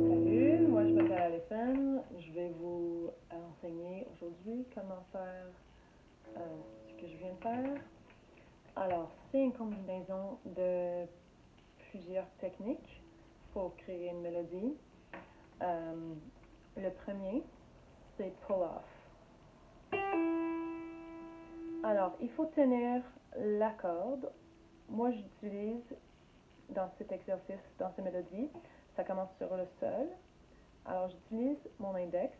Salut, moi je m'appelle Alison. Je vais vous enseigner aujourd'hui comment faire ce que je viens de faire. Alors, c'est une combinaison de plusieurs techniques pour créer une mélodie. Le premier, c'est pull-off. Alors, il faut tenir la corde. Moi, j'utilise dans cet exercice, dans cette mélodie, ça commence sur le sol. Alors, j'utilise mon index.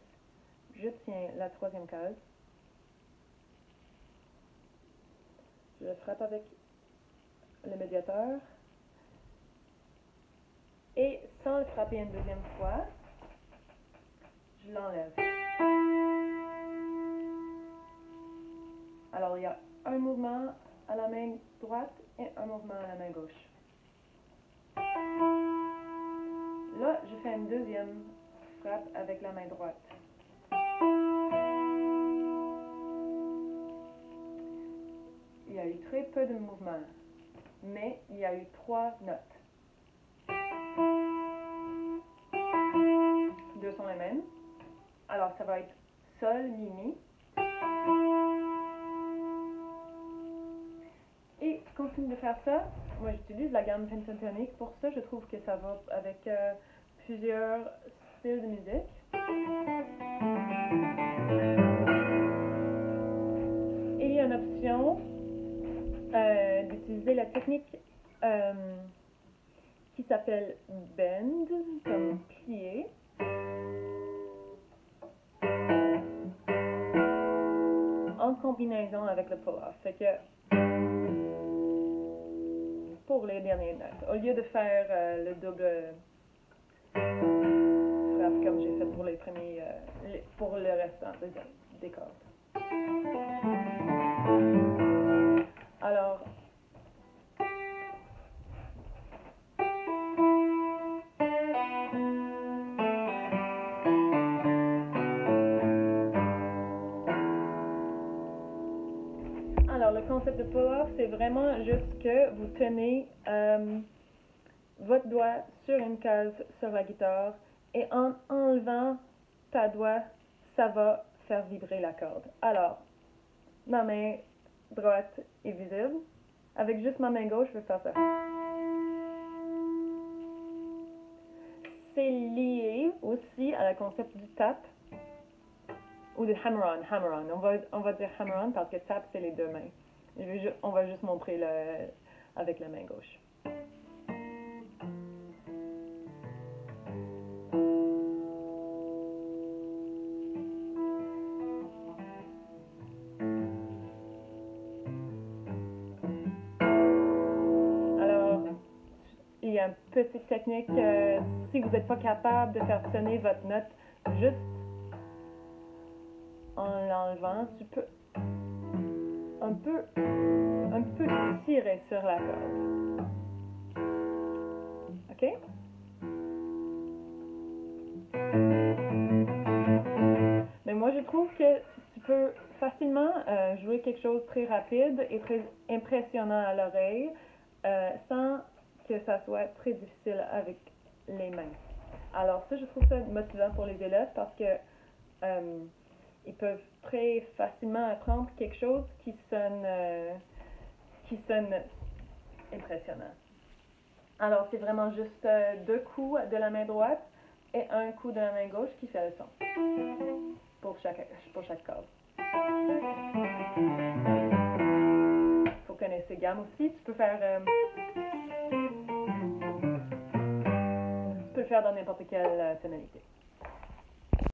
Je tiens la troisième case. Je frappe avec le médiateur. Et sans le frapper une deuxième fois, je l'enlève. Alors, il y a un mouvement à la main droite et un mouvement à la main gauche. Là, je fais une deuxième frappe avec la main droite. Il y a eu très peu de mouvements, mais il y a eu 3 notes. 2 sont les mêmes. Alors, ça va être sol, mi, mi. Et continue de faire ça. Moi, j'utilise la gamme pentatonique. Pour ça, je trouve que ça va avec plusieurs styles de musique. Et il y a une option d'utiliser la technique qui s'appelle bend, comme plier. En combinaison avec le pull-off. Fait que pour les dernières notes, au lieu de faire le double frappe comme j'ai fait pour les premiers, pour le restant des cordes. Alors, le concept de pull-off, c'est vraiment juste que vous tenez votre doigt sur une case sur la guitare et en enlevant ta doigt, ça va faire vibrer la corde. Alors, ma main droite est visible. Avec juste ma main gauche, je vais faire ça. C'est lié aussi à la concept du tap ou du hammer-on. On va dire hammer-on parce que tap, c'est les deux mains. On va juste montrer avec la main gauche. Alors, il y a une petite technique. Si vous n'êtes pas capable de faire sonner votre note juste en l'enlevant, tu peux un peu tirer sur la corde. OK? Mais moi, je trouve que tu peux facilement jouer quelque chose de très rapide et très impressionnant à l'oreille sans que ça soit très difficile avec les mains. Alors ça, je trouve ça motivant pour les élèves parce que ils peuvent très facilement apprendre quelque chose qui sonne impressionnant. Alors, c'est vraiment juste 2 coups de la main droite et un coup de la main gauche qui fait le son pour chaque corde. Il faut connaître ces gammes aussi. Tu peux le faire dans n'importe quelle tonalité.